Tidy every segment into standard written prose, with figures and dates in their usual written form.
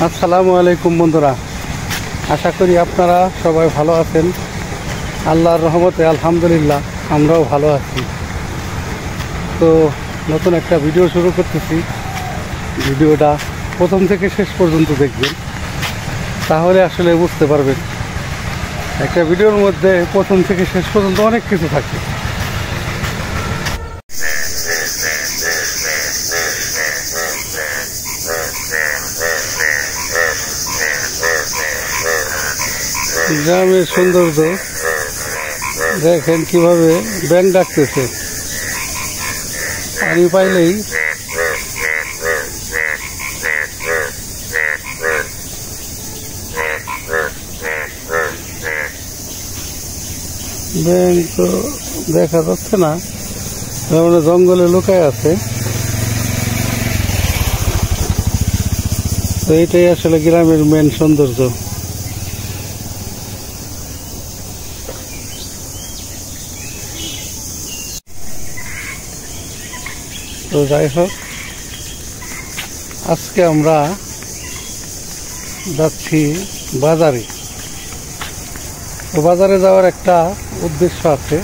আসসালামু আলাইকুম বন্ধুরা, আশা করি আপনারা সবাই ভালো আছেন। আল্লাহর রহমতে আলহামদুলিল্লাহ আমরাও ভালো আছি। তো নতুন একটা ভিডিও শুরু করতেছি। ভিডিওটা প্রথম থেকে শেষ পর্যন্ত দেখবেন, তাহলে আসলে বুঝতে পারবেন একটা ভিডিওর মধ্যে প্রথম থেকে শেষ পর্যন্ত অনেক কিছু থাকে। গ্রামের সৌন্দর্য দেখেন, কিভাবে ব্যাঙ ডাকতেছে। পানি পাইলেই ব্যাঙ তো দেখা যাচ্ছে না, মানে জঙ্গলে লুকায় আছে। তো এটাই আসলে গ্রামের মেন সৌন্দর্য। তো যাই হোক, আজকে আমরা যাচ্ছি বাজারে। তো বাজারে যাওয়ার একটা উদ্দেশ্য আছে।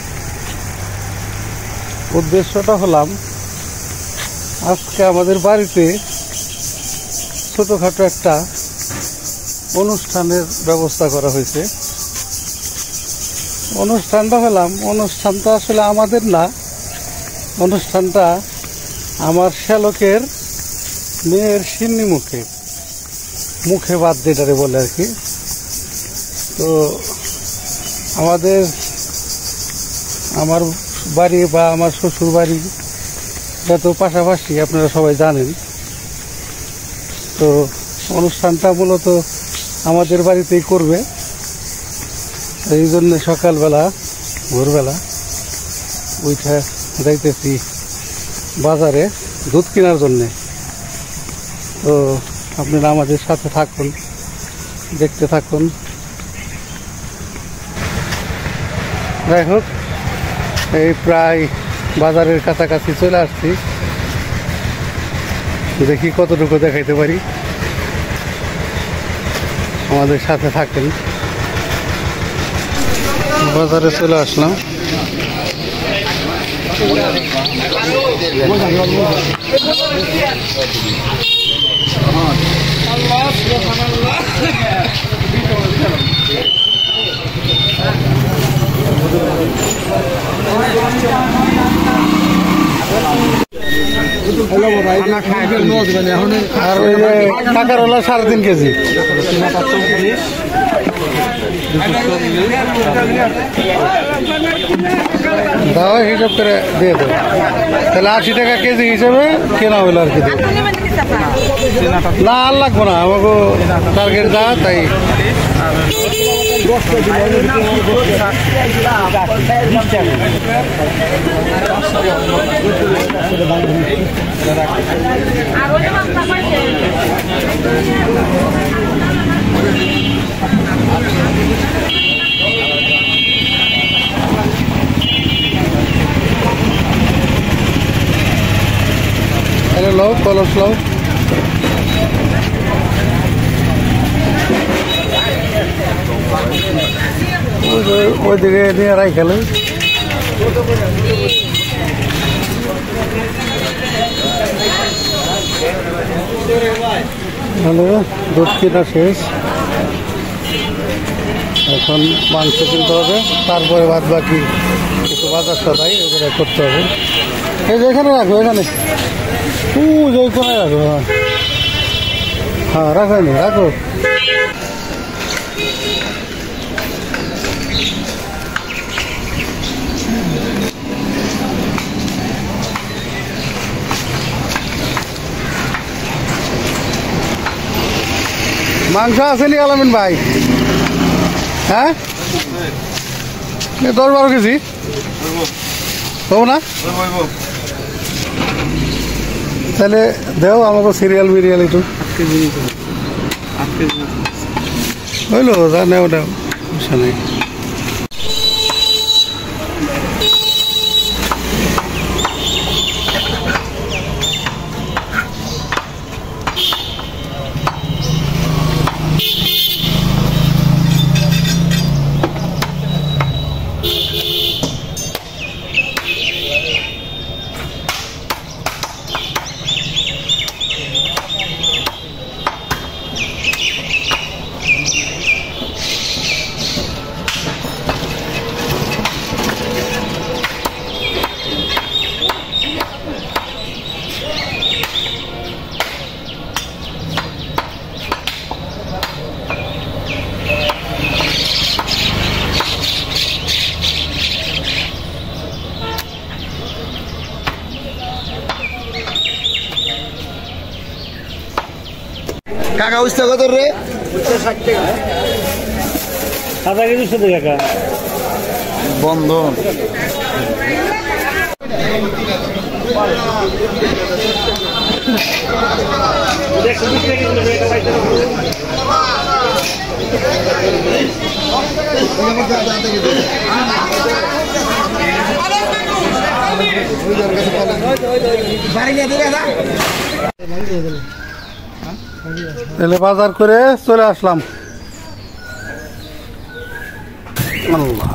উদ্দেশ্যটা হলাম, আজকে আমাদের বাড়িতে ছোটোখাটো একটা অনুষ্ঠানের ব্যবস্থা করা হয়েছে। অনুষ্ঠানটা আসলে আমাদের না, অনুষ্ঠানটা আমার শ্যালকের মেয়ের সিন্নি মুখে বাদ যেটারে বলে আর কি। তো আমার বাড়ি বা আমার শ্বশুর বাড়ি যত পাশাপাশি আপনারা সবাই জানেন। তো অনুষ্ঠানটা মূলত আমাদের বাড়িতেই করবে। এই জন্য সকালবেলা ভোরবেলা ওইটা যাইতেছি বাজারে দুধ কেনার জন্যে। তো আপনারা আমাদের সাথে থাকুন, দেখতে থাকুন। যাই হোক, এই প্রায় বাজারের কাছাকাছি চলে আসছি। দেখি কতটুকু দেখাইতে পারি, আমাদের সাথে থাকেন। বাজারে চলে আসলাম। আর ওই যে কাঁকড়াওয়ালা 3.5 কেজি, দাও হিসাব করে দিয়ে দেবো। তাহলে 80 টাকা কেজি হিসেবে কেনা হইলো আর কি। না আর লাগবো না, আমাকে টার্গেট যা তাই। লও কলস লও। ওইদিকে নিয়ে রাই খেলে দুধ কেনা শেষ। এখন মাংস কিনতে হবে, তারপরে বাদ বাকি কিছু বাজার সদাই এগুলো করতে হবে। এই যে এখানে রাখবো, এখানে যে কোনায় রাখবো। হ্যাঁ রাখো, রাখো। মাংস আছে নি আলামিন ভাই? হ্যাঁ 10-12 কেজি হবো না? তাহলে দেও আমাকে সিরিয়াল মিরিয়াল একটু হইলো, জানে ওটা সমস্যা নেই। কাকা উস্তা কত রে? 60 টাকা। আধা কেজি শুধু কাকা বন্ধন। তাহলে বাজার করে চলে আসলাম। আল্লাহ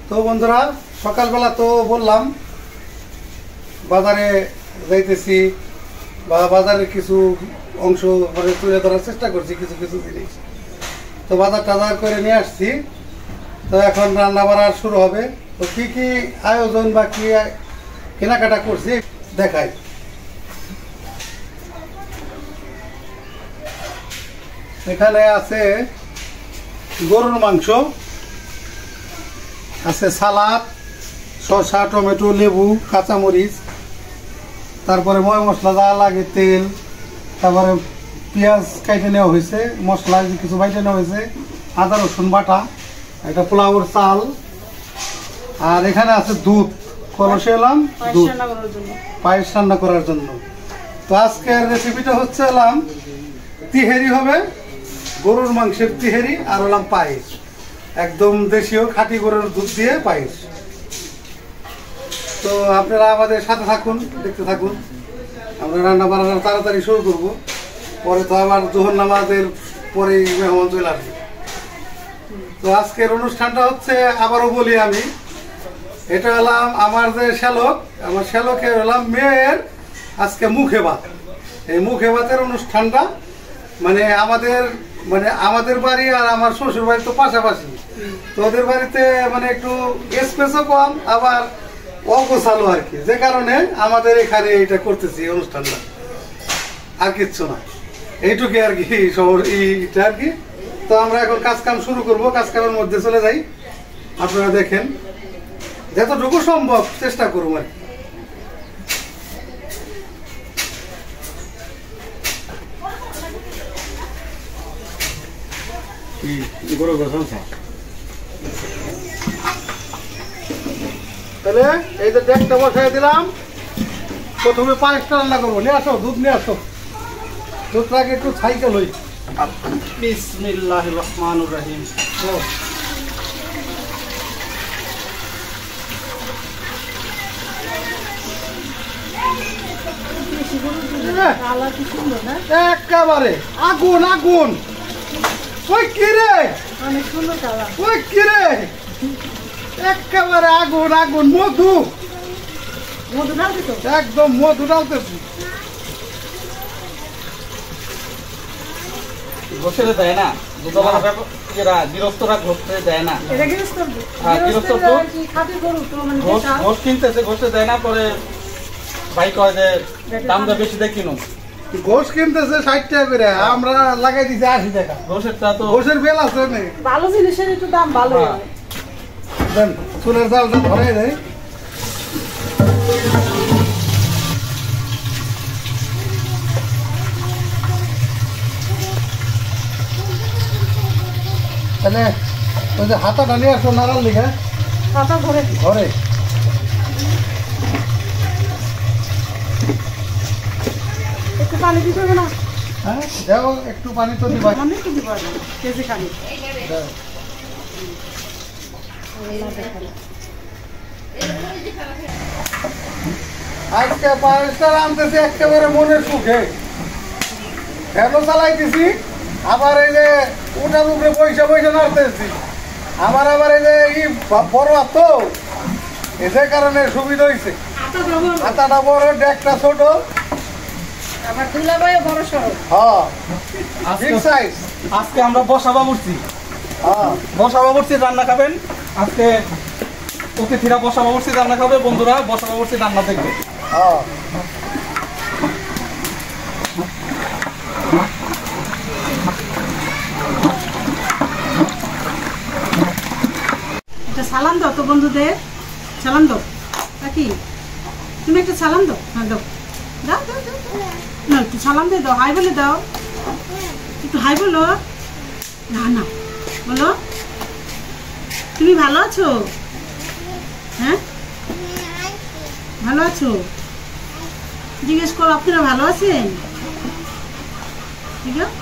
তো বন্ধুরা, সকালবেলা তো বললাম বাজারে যাইতেছি বা বাজারের কিছু অংশ মানে তুলে ধরার চেষ্টা করছি, কিছু কিছু জিনিস। তো বাজার টাজার করে নিয়ে আসছি। তো এখন রান্না বান্না শুরু হবে। তো কি কি আয়োজন বা কি কেনাকাটা করছি দেখাই। এখানে আছে গরুর মাংস, আছে সালাদ, শসা, টমেটো, লেবু, কাঁচামরিচ, তারপরে ময় মশলা যা লাগে, তেল, তারপরে পেঁয়াজ কাটে নেওয়া হয়েছে, মশলা কিছু বাইটে নেওয়া হয়েছে, আদা রসুন বাটা, একটা পোলাওর চাল, আর এখানে আছে দুধ, কলসে এলাম দুধ পায়েস রান্না করার জন্য। তো আজকের রেসিপিটা হচ্ছে এলাম তিহেরি হবে, গরুর মাংসের তিহেরি, আর হলাম পায়েস, একদম দেশীয় খাঁটি গরুর দুধ দিয়ে পায়েস। তো আপনারা আমাদের সাথে থাকুন, দেখতে থাকুন। আমরা রান্না বান্না তাড়াতাড়ি শুরু করবো, পরে তো আবার জোহর নামাজের পরেই মেহমান চলে আসবে। তো আজকের অনুষ্ঠানটা হচ্ছে, আবারও বলি আমি, এটা হলাম আমার যে শ্যালক, আমার শ্যালকের হলাম মেয়ের আজকে মুখে ভাত। এই মুখে ভাতের অনুষ্ঠানটা মানে আমাদের বাড়ি আর আমার শ্বশুর বাড়ি তো পাশাপাশি। তো ওদের বাড়িতে মানে একটু স্পেসও কম, আবার অগোছালো আর কি, যে কারণে আমাদের এখানে এইটা করতেছি অনুষ্ঠানটা, আর কিচ্ছু না, এইটুকু আর কি শহর এইটা আর কি। তো আমরা এখন কাজ কাম শুরু করবো, কাজ কামের মধ্যে চলে যাই। আপনারা দেখেন, যতটুকু সম্ভব চেষ্টা করবো আর কি। তাহলে এই যে ডেকটা বসাই দিলাম, প্রথমে পায়েসটা রান্না করবো। নিয়ে আসো দুধ, নিয়ে আসো দুধটাকে একটু সাইকেল হই। বিসমিল্লাহির রহমানির রহিম। একেবারে আগুন আগুন। ওই কিরে, ওই কিরে, একেবারে আগুন আগুন। মধু, একদম মধু ডালতেছি। ঘষে দেয় না, গৃহস্থরা ঘষতে দেয় না, ঘষ কিনতেছে, ঘষে দেয় না। পরে ভাই কয় যে দামটা বেশি দেয় কিনুন। ঘোষ কিনতেছে 60 টাকা করে, আমরা লাগাই দিছি 80 টাকা। ঘষেরটা তো ঘোষের বেল আছে না, ভালো জিনিসের একটু দাম ভালো। দেন চুলের জালটা ধরে দেয়। তাহলে ওই যে হাতাটা নিয়ে আসো নাড়ার লিখে, হাতা ঘরে ঘরে। একটু পানি দিতে হবে না? হ্যাঁ যাও, একটু পানি তো দিবা। আমি একটু দিব কেজি খানি। আজকে পায়েসটা রাঁধতেছি একেবারে মনের সুখে, ফ্যানও চালাইতেছি, আবার এই যে উঠার উপরে পয়সা পয়সা নাড়তেছি। আমার আবার এই যে বড় তো, এদের কারণে সুবিধা হয়েছে। হাতাটা বড়, ডেকটা ছোট, আবার দুলাভাইও বড় সড়ো। হ্যাঁ ঠিক সাইজ। আজকে আমরা বসাবা বসছি, হ্যাঁ বসাবা বসছি রান্না খাবেন। আজকে অতিথিরা বসাবা বসছি রান্না খাবে, বন্ধুরা বসাবা বসছি রান্না দেখবে। হ্যাঁ সালাম দাও তো বন্ধুদের, সালাম দাও কাকি, তুমি একটা সালাম দাও। হ্যাঁ দাও দাও দাও দাও না, একটু সালাম দিয়ে দাও, হাই বলে দাও, একটু হাই বলো। না না বলো, তুমি ভালো আছো? হ্যাঁ ভালো আছো? জিজ্ঞেস করো আপনারা ভালো আছেন? ঠিক আছে,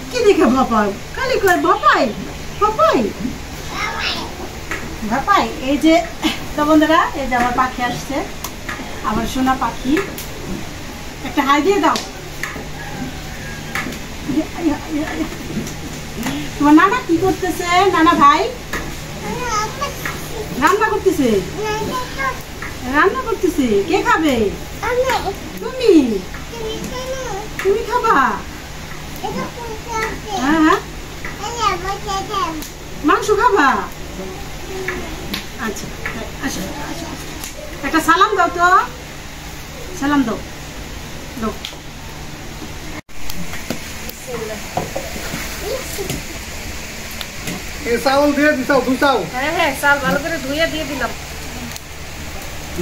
কি দেখে ভাপাই খালি কয় ভাপাই ভাপাই ভাপাই। এই যে তো বন্ধুরা, এই যে আমার পাখি আসছে, আমার সোনা পাখি, একটা হাই দিয়ে দাও। তোমার নানা কি করতেছে? নানা ভাই রান্না করতেছে, রান্না করতেছে। কে খাবে? তুমি, তুমি খাবা? হ্যাঁ হ্যাঁ, মাংস খাবা? আচ্ছা আচ্ছা আচ্ছা, একটা সালাম দাও তো, সালাম দাও দাও। চাউল দিয়ে দিছাও, দুচাও। হ্যাঁ হ্যাঁ, চাল ভালো করে ধুয়ে দিয়ে দিলাম।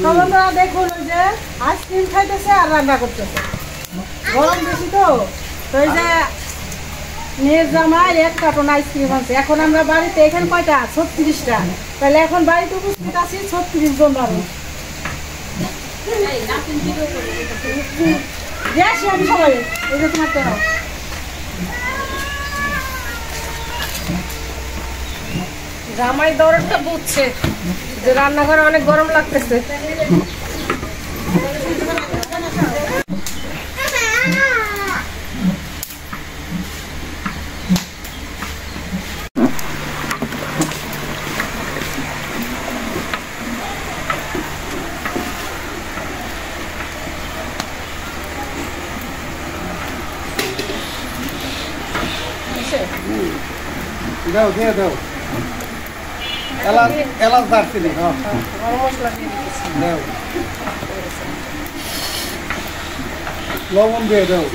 তো বন্ধুরা দেখুন, ওই যে আইসক্রিম খাইতেছে আর রান্না করতেছে, গরম বেশি তো। তো এই যে মেয়ের জামাই 1 কার্টন আইসক্রিম আছে। এখন আমরা বাড়িতে, এখানে কয়টা? 36টা। তাহলে এখন বাড়িতে উপস্থিত আছি 36 জন মানুষ। আসি আমি সবাই, এই যে তোমার তো জামাই দরদটা বুঝছে যে রান্নাঘরে অনেক গরম লাগতেছে। দাও দিয়ে দাও, এলাচ এলাচ দারচিনি। হ্যাঁ গরম মশলা দিয়ে দিতেছি। দাও, লবণ দিয়ে দাও।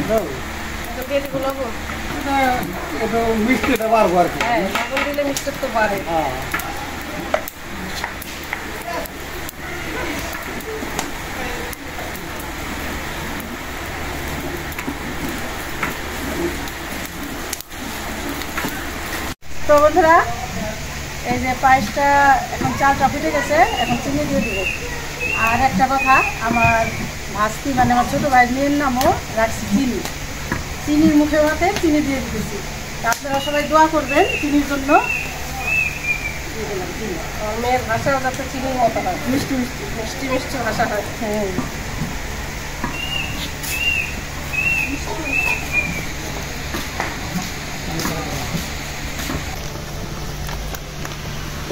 দাও, তো দিয়ে দিব লবণ। এটা মিষ্টিটা বাড়বো আর কি। হ্যাঁ, লবণ দিলে মিষ্টি তো বাড়ে। হ্যাঁ, তো বন্ধুরা, এই যে পায়েসটা এখন চালটা ফুটে গেছে, এখন চিনি দিয়ে দিব। আর একটা কথা, আমার ভাস্তি মানে আমার ছোটো ভাইয়ের মেয়ের নামও রাখছি চিনি। চিনির মুখে ভাতে চিনি দিয়ে দিতেছি। তা আপনারা সবাই দোয়া করবেন চিনির জন্য। দিয়ে দিলাম চিনি। আমার মেয়ের ভাষাও যাতে চিনির মতো হয়, মিষ্টি মিষ্টি মিষ্টি মিষ্টি ভাষা হয়। হ্যাঁ,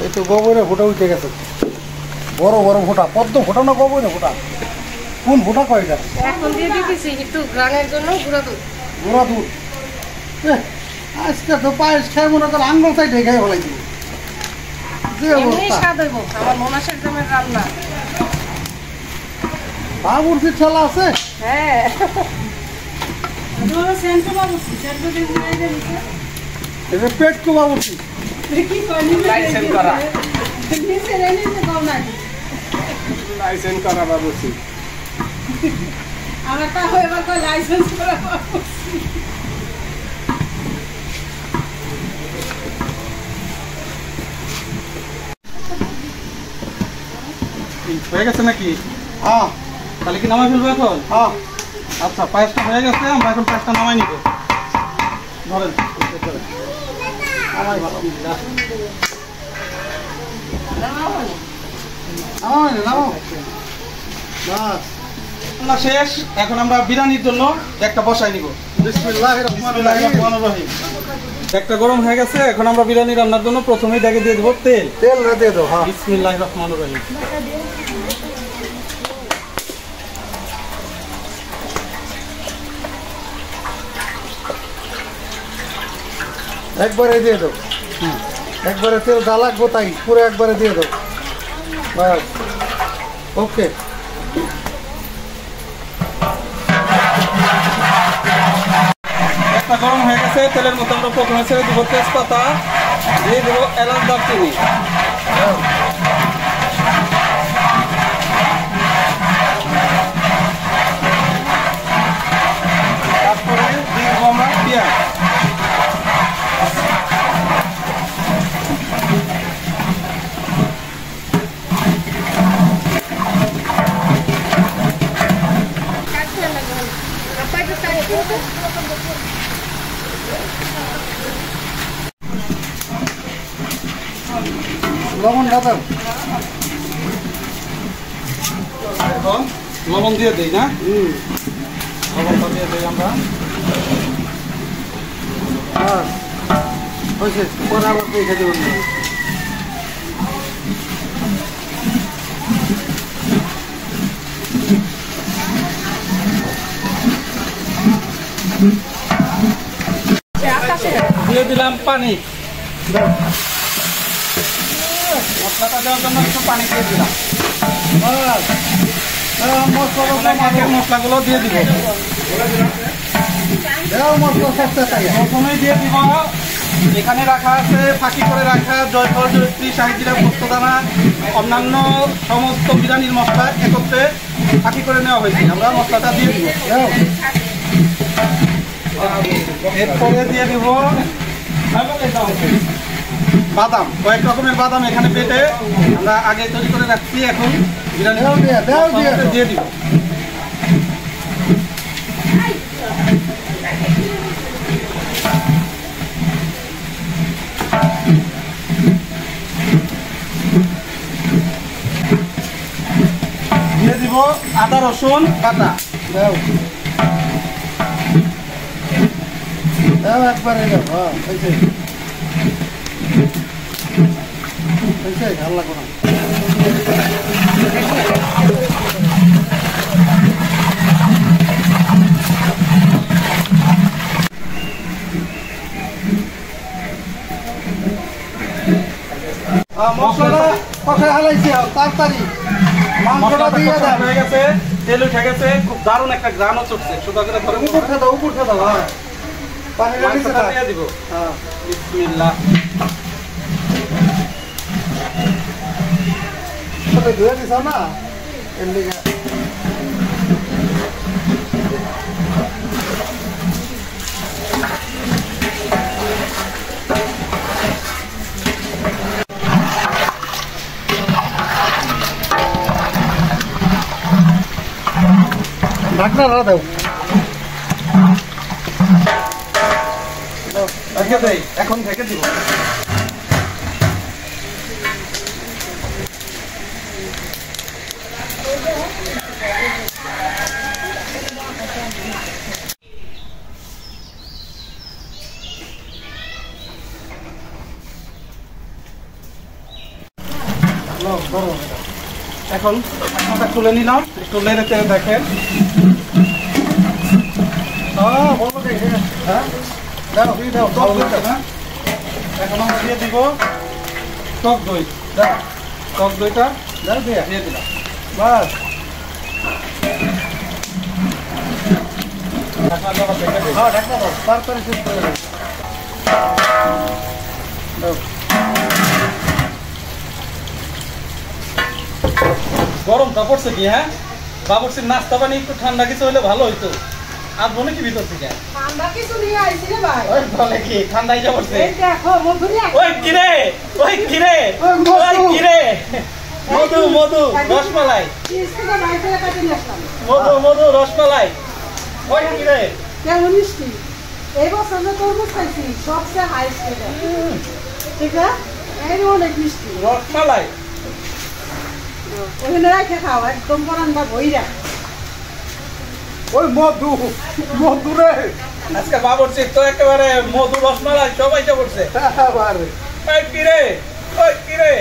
এই তো গোবরে ফোটা উঠে গেছে, বড় বড় ফোটা। পদ্ম ফোটা না গোবরে ফোটা? কোন ফোটা কয়টা? এখন দিয়ে দিতেছি একটু গ্রানের জন্য গুঁড়া দুধ। গোড়া দুধ। আজকে তো পায়েস খাই মনে করে আঙ্গুল চাই ঢেকে ফেলাই দিব। যে এমনি অবস্থা, স্বাদ হইব আমার মনাসের জমের রান্না। বাবুর্চির ঠেলা আছে। হ্যাঁ, এটা পেট কো বাবুর্চি। লাইসেন্স করা, লাইসেন্স করা বাবুর্চি। আমার তা এবার লাইসেন্স করা হয়ে গেছে নাকি? হ্যাঁ তাহলে কি নামাই ফেলবো এখন? হ্যাঁ, আচ্ছা, পায়েসটা হয়ে গেছে, আমরা এখন পায়েসটা নামাই নিব। ধরেন, আমার ভালো। নামাও নামাও, বাস। রান্না শেষ। এখন আমরা বিরিয়ানির জন্য একটা বসাই নিব। বিসমিল্লাহির রহমানির রহিম। বিসমিল্লাহির রহিম। একটা গরম হয়ে গেছে, এখন আমরা বিরিয়ানি রান্নার জন্য প্রথমেই দেখে দিয়ে দেবো তেল। তেল দিয়ে দাও। হ্যাঁ, বিসমিল্লাহির রহমানির রহিম। একবারে দিয়ে দাও। একবারে তেল যা লাগবো তাই পুরো একবারে দিয়ে দাও। বাস, ওকে। গেছে। তেলের মধ্যে আমরা প্রথমে ছেড়ে দিব তেজপাতা, দিয়ে দেবো এলাচ, দারচিনি। তারপরে দিয়ে দেবো আমরা পেঁয়াজ। লবণ দাও। এখন লবণ দিয়ে দিই না, লবণটা দিয়ে দিই আমরা। হয়েছে, পরে আবার দেখে দেবেন। দিয়ে দিলাম পানি, মশলাটা দেওয়ার জন্য একটু পানি দিয়ে দিলাম। মশলাগুলো দিয়ে দিব। প্রথমেই দিয়ে দিব এখানে রাখা আছে, ফাঁকি করে রাখা জয়ফল, জয়ত্রী, শাহিজিরা, পোস্তদানা, অন্যান্য সমস্ত বিরিয়ানির মশলা একত্রে ফাঁকি করে নেওয়া হয়েছে। আমরা মশলাটা দিয়ে দিব। এরপরে দিয়ে দিব বাদাম, কয়েক রকমের বাদাম এখানে বেটে আমরা আগে তৈরি করে রাখছি। এখন বিরিয়ানি দিয়ে দিব। দিয়ে দিব আদা রসুন বাটা। একবারে ভালো লাগবে না। মশলাটা কষায় হালাইছি, তাড়াতাড়ি মাংসটা দিয়ে দেন। হয়ে গেছে, তেল উঠে গেছে, খুব দারুণ একটা গ্রানও চলছে। সুন্দর করে ধরে উপর দাও, উপর দাও। হ্যাঁ, পানি মাংসটা দিয়ে দিব। হ্যাঁ, বিসমিল্লাহ। ধুয়ে দিছ না এমনি। ঢাকনা দাও। ঢেকে দেই, এখন ঢেকে দিব। এখন ঢাকনাটা খুলে নিলাম, একটু নেড়ে চেড়ে দেখেন। এখন আমরা দিয়ে দিব টক দই। টক দইটা দিয়ে দিলাম। বাস ঢাকনা দেওয়া ঢেকে দিই। হ্যাঁ, ঢাকনা দাও, তাড়াতাড়ি শেষ করে দাও। গরমটা পড়ছে কি? হ্যাঁ, বাবুর্চির নাস্তা পানি একটু ঠান্ডা কিছু হলে ভালো হইতো। আর মনে কি ভিতর থেকে ঠান্ডা কিছু নিয়ে আইছি রে ভাই। ওই বলে কি ঠান্ডা ইচ্ছা পড়ছে। এই দেখো মধুরি। ওই কিরে, ওই কিরে, ওই কিরে, মধু মধু রসমালাই, কিস্তিটা বাইরে কাটে নিয়ে আসলাম। মধু মধু রসমালাই। ওই কিরে, কেমন মিষ্টি। এই বছর যে তরমুজ খাইছি সবচেয়ে হাইস্ট এটা। ঠিক আছে, এই অনেক মিষ্টি। রসমালাই। ওখানে রাখে খাও, একদম পরানটা বইরা। ওই মধু, মধু রে। আজকে বাবুর্চি তো একেবারে মধু রসমালাই সবাই ইচ্ছা পড়ছে। ওই কিরে, ওই কিরে।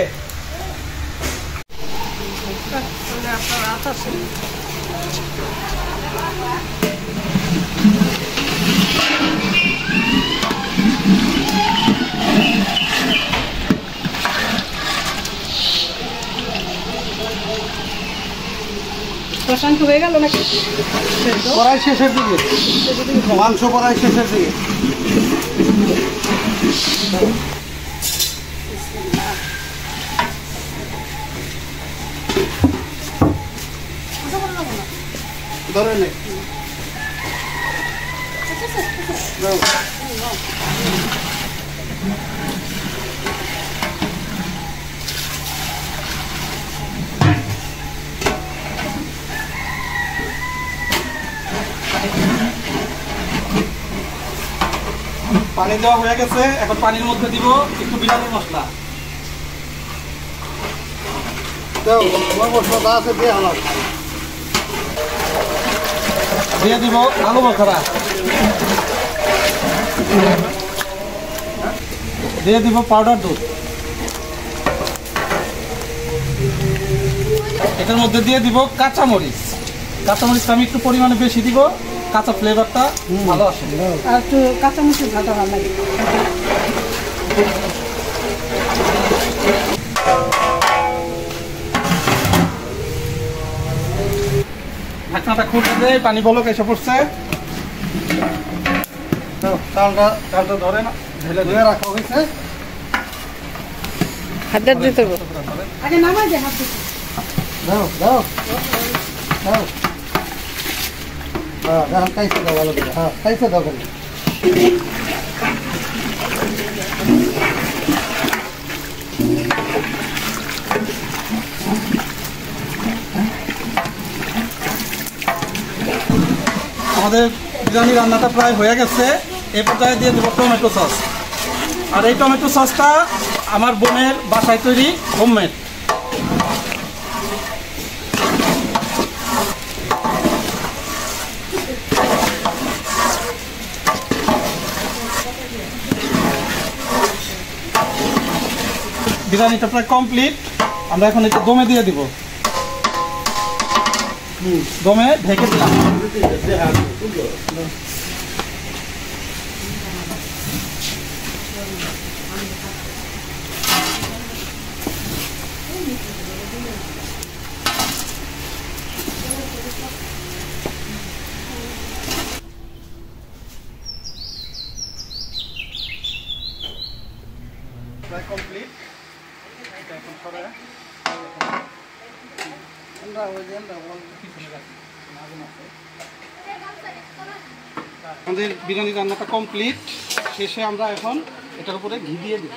রসায়ন হয়ে গেল নাকি? কড়াই শেষের দিকে, মাংস কড়াই শেষের দিকে। ধরে নে পানি দেওয়া হয়ে গেছে। এখন পানির মধ্যে দিব একটু বিরিয়ানির মশলা। দিয়ে দিব আলু বখরা, দিয়ে দিব পাউডার দুধ, এটার মধ্যে দিয়ে দিব কাঁচামরিচ। কাঁচামরিচটা আমি একটু পরিমাণে বেশি দিব, কাঁচা ফ্লেভারটা ভালো আসে। আর একটু কাঁচামরিচ ভাজা ভালো লাগে। ঢাকনাটা খুলে দেয়, পানি বলক এসে পড়ছে। চালটা ধরে না, ঢেলে ধুয়ে রাখা হয়েছে। হাতটা দিতে হবে আগে, নামাই দে হাত দিতে। দাও দাও দাও, হ্যাঁ খাইছে দাও ভালো করে, হ্যাঁ খাইছে দাও করে। আমাদের বিরিয়ানি রান্নাটা প্রায় হয়ে গেছে। এই পর্যায়ে দিয়ে দেবো টমেটো সস। আর এই টমেটো সসটা আমার বোনের বাসায় তৈরি, হোমমেড। বিরিয়ানিটা প্রায় কমপ্লিট। আমরা এখন এটা দমে দিয়ে দিব। দমে ঢেকে দিলাম। প্রায় কমপ্লিট। এখন সরে আমাদের বিরিয়ানি রান্নাটা কমপ্লিট। শেষে আমরা এখন এটার উপরে ঘি দিয়ে দিব।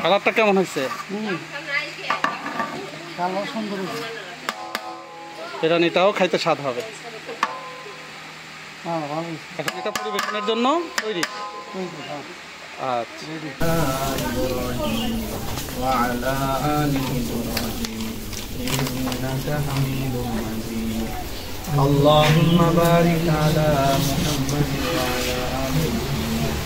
কালারটা কেমন হয়েছে? কালার সুন্দর হয়েছে। বিরিয়ানিটাও খাইতে স্বাদ হবে। এখন এটা পরিবেশনের জন্য তৈরি। اللهم بارك على محمد وعلى آل محمد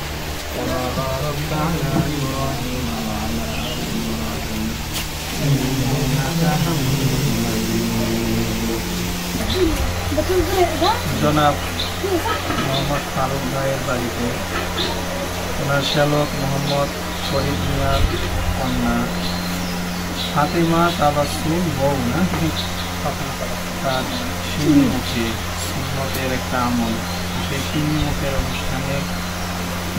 كما باركت على إبراهيم وعلى آل إبراهيم إنك حميد مجيد। জনাব মোহাম্মদ ফারুক ভাইয়ের বাড়িতে ওনার শ্যালক মোহাম্মদ শরীফ মিয়ার কন্যা ফাতেমা তাবাসসুম বউ না, তার শিরমুখে সুন্নতের একটা আমল, সেই শিরমুখের অনুষ্ঠানে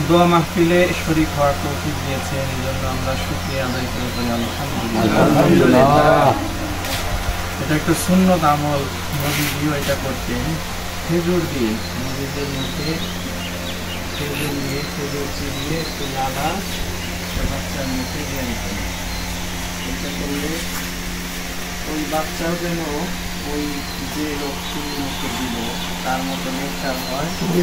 দোয়া মাহফিলে শরীক হওয়ার তৌফিক দিয়েছেন। এই জন্য আমরা শুকরিয়া আদায় করে করি আলহামদুলিল্লাহ। এটা একটা সুন্নত আমল, নবীজিও এটা করতেন। খেজুর দিয়ে নবীদের মধ্যে খেজুর নিয়ে খেজুর চিবিয়ে একটু লালা বাচ্চার মুখে দিয়ে দিতেন। এটা করলে ওই বাচ্চাও যেন ওই যে লক্ষ্মী মুখে দিল তার মতো নেকটার হয়, এই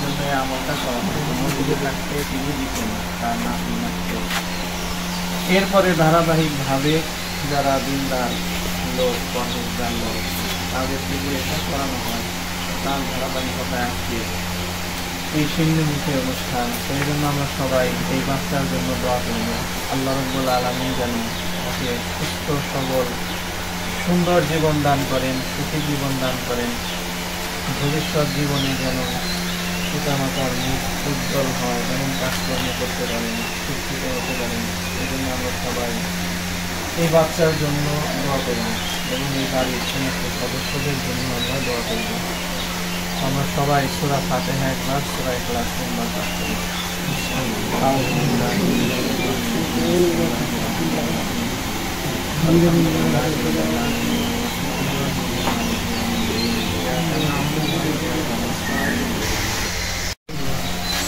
জন্য আমলটা করা হয়। নবীদের থাকতে তিনি দিতেন তার নাতি নাচতে। এরপরে ধারাবাহিকভাবে যারা দিনদার লোক, পরহেজগার লোক, তাদের থেকে এটা করানো হয়। তার ধারাবাহিকতায় আজকে এই সিন্ধুমুখী অনুষ্ঠান। সেই জন্য আমরা সবাই এই বাচ্চার জন্য দোয়া করব। আল্লাহ রাব্বুল আলামিন যেন ওকে সুস্থ সবল সুন্দর জীবন দান করেন, সুখী জীবন দান করেন। ভবিষ্যৎ জীবনে যেন পিতামাতার মুখ উজ্জ্বল হয়, যেমন কাজকর্ম করতে পারেন, শিক্ষিত হতে পারেন। এই জন্য আমরা সবাই এই বাচ্চার জন্য দোয়া করব এবং এই বাড়ির সমস্ত সদস্যদের জন্য আমরা দোয়া করব। আমরা সবাই সূরা ফাতিহা একবার, সূরা ইখলাস তিনবার পাঠ করি।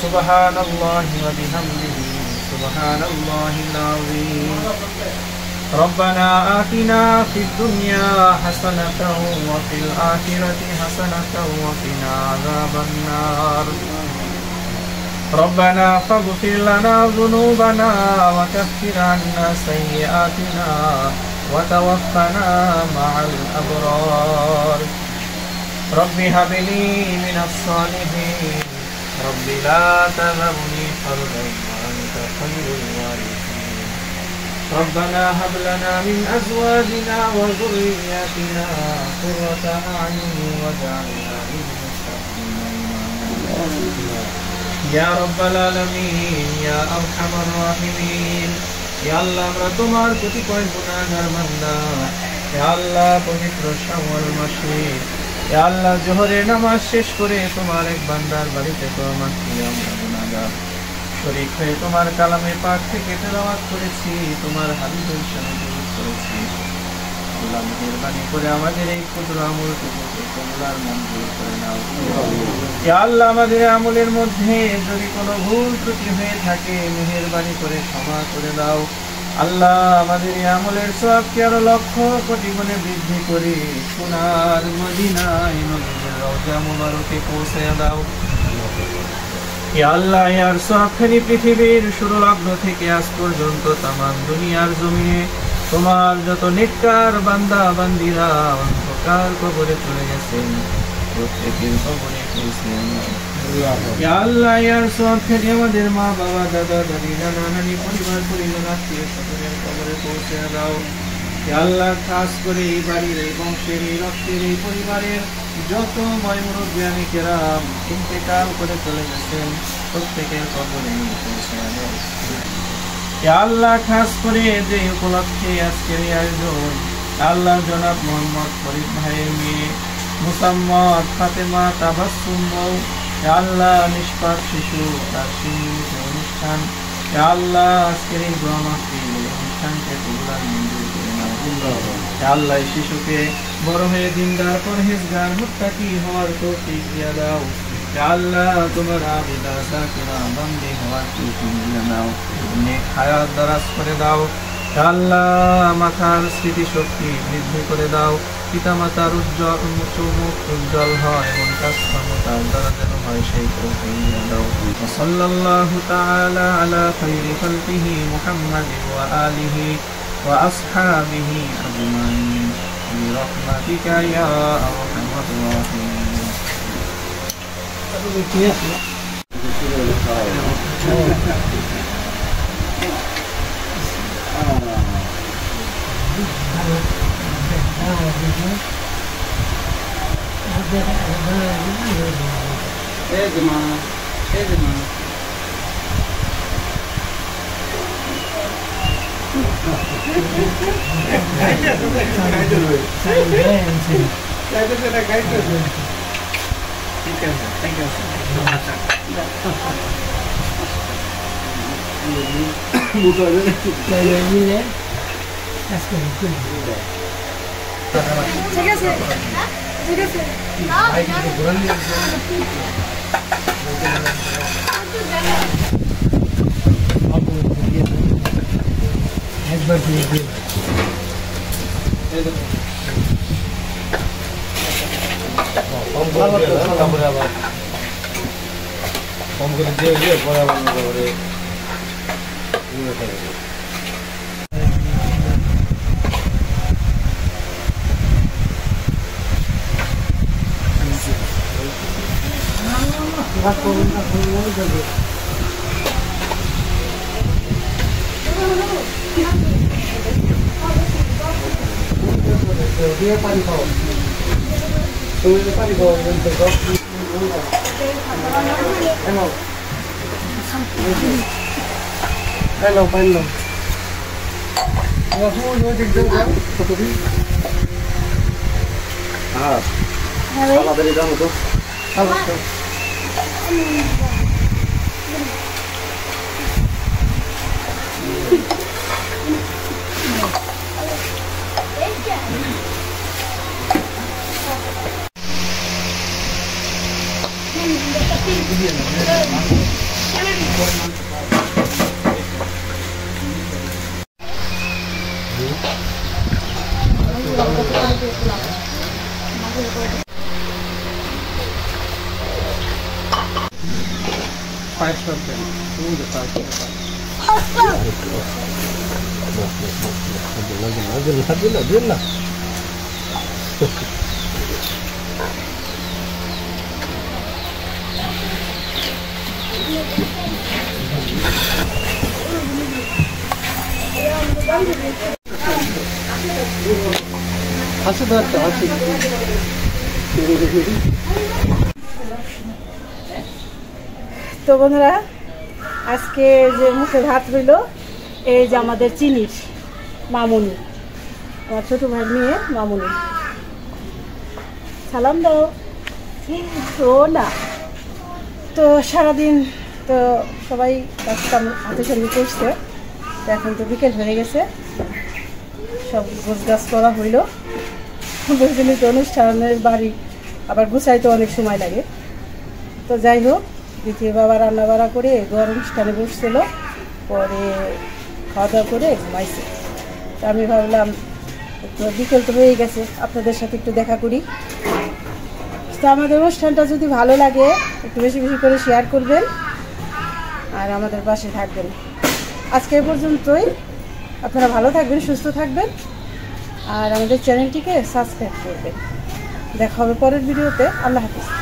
সুবহানাল্লাহি ওয়া বিহামদিহি সুবহানাল্লাহিল আযীম। ربنا آتنا في الدنيا حسنة وفي الآخرة حسنة وقنا عذاب النار. ربنا فاغفر لنا ذنوبنا وكفر عنا سيئاتنا وتوفنا مع الأبرار. رب هب لي من الصالحين. رب لا تذرني فردا وأنت خير الوارثين. ربنا هب لنا من أزواجنا وذرياتنا قرة أعين واجعلنا للمتقين إماما. يا رب العالمين يا أرحم الراحمين. يا الله আমরা তোমার কতিপয় গুনাহগার বান্দা। ইয়া আল্লাহ পবিত্র শাওয়াল মাসে ইয়া আল্লাহ জোহরের নামাজ শেষ করে তোমার এক বান্দার বাড়িতে কওমাত করে আমরা গুনাহগার শরীক হয়ে তোমার কালামে পাক থেকে তেলাওয়াত করেছি, তোমার হাবিবের সাথে দরুদ করেছি। আল্লাহ মেহেরবানি করে আমাদের এই ক্ষুদ্র আমলটুকুকে কবুলার মঞ্জুর করে নাও। ইয়া আল্লাহ আমাদের আমলের মধ্যে যদি কোনো ভুল ত্রুটি হয়ে থাকে মেহেরবানি করে ক্ষমা করে দাও। আল্লাহ আমাদের এই আমলের সওয়াবকে আরো লক্ষ কোটি গুণে বৃদ্ধি করে সোনার মদিনায় নবীর রওজা মুবারকে পৌঁছে দাও। ইয়া আল্লাহ ইয়ার সওয়াবখানি পৃথিবীর শুরুলগ্ন থেকে আজ পর্যন্ত তামাম দুনিয়ার জমিনে তোমার যত নেককার বান্দা বান্দিরা অন্ধকার কবরে চলে গেছেন প্রত্যেকের কবরে পৌঁছে দাও। ইয়া আল্লাহ ইয়ার সওয়াবখানি আমাদের মা বাবা দাদা দাদি নানা নানি পরিবার পরিজন আত্মীয় স্বজনের কবরে পৌঁছে দাও। ইয়া আল্লাহ খাস করে এই বাড়ির এই বংশের এই রক্তের এই পরিবারের যত বয় মুরব্বিয়ানি কেরাম ইন্তেকাল করে চলে গেছেন প্রত্যেকের কবরে পৌঁছে দাও। ইয়া আল্লাহ খাস করে যে উপলক্ষে আজকের এই আয়োজন আল্লাহ জনাব মোহাম্মদ ফরিদ ভাইয়ের মেয়ে মুসাম্মদ ফাতেমা তাবাসসুম বউ, ইয়া আল্লাহ নিষ্পাপ শিশু তার সিন্ধুমুখী অনুষ্ঠান, ইয়া আল্লাহ আজকের এই দোয়া মাহফিল এই অনুষ্ঠানকে কবুলার মঞ্জুর করে নাও। ইয়া আল্লাহ এই শিশুকে বড় হয়ে দিনদার পরহেজগার মুত্তাকি হওয়ার তৌফিক দিয়ে দাও। ইয়া আল্লাহ তোমার আবিদা যাকিরা বান্দি হওয়ার তৌফিক দিয়ে দাও। নেক হায়াত দারাজ করে দাও। ইয়া আল্লাহ মাথার স্মৃতিশক্তি বৃদ্ধি করে দাও। পিতামাতার উজ্জ্বল মুখ উজ্জ্বল হয় এমন কাজকর্ম তার দ্বারা যেন হয় সেই তৌফিক দিয়ে দাও। সাল্লাল্লাহু তাআলা আলা খায়রি খালকিহি মুহাম্মাদিন ওয়া আলিহি ওয়া আসহাবিহি আজমাইন বিরহমাতিকা ইয়া আরহামার রাহিমিন। ঠিক আছে ঠিক আছে একবার দিয়ে দিই কম করে দিয়ে পরে আবার করে Hello, hello. হাসি ধরতে হাসি তো বন্ধুরা আজকে যে মুখে ভাত হইল এই যে আমাদের চিনির মামুনি, আমার ছোট ভাই মেয়ে মামুনি। সালাম দাও। ও না, তো সারাদিন তো সবাই কাজকাম হাতে সঙ্গে করছে, তো এখন তো বিকেল হয়ে গেছে, সব গোছগাছ করা হইল। বুঝলি তো অনুষ্ঠানের বাড়ি আবার গুছাইতে অনেক সময় লাগে। তো যাই হোক, দ্বিতীয় বাবা রান্না বাড়া করে ঘর অনুষ্ঠানে বসছিল, পরে খাওয়া দাওয়া করে ঘুমাইছে। তো আমি ভাবলাম একটু বিকেল তো হয়ে গেছে, আপনাদের সাথে একটু দেখা করি। তো আমাদের অনুষ্ঠানটা যদি ভালো লাগে একটু বেশি বেশি করে শেয়ার করবেন আর আমাদের পাশে থাকবেন। আজকে পর্যন্তই, আপনারা ভালো থাকবেন, সুস্থ থাকবেন আর আমাদের চ্যানেলটিকে সাবস্ক্রাইব করবেন। দেখা হবে পরের ভিডিওতে। আল্লাহ হাফিজ।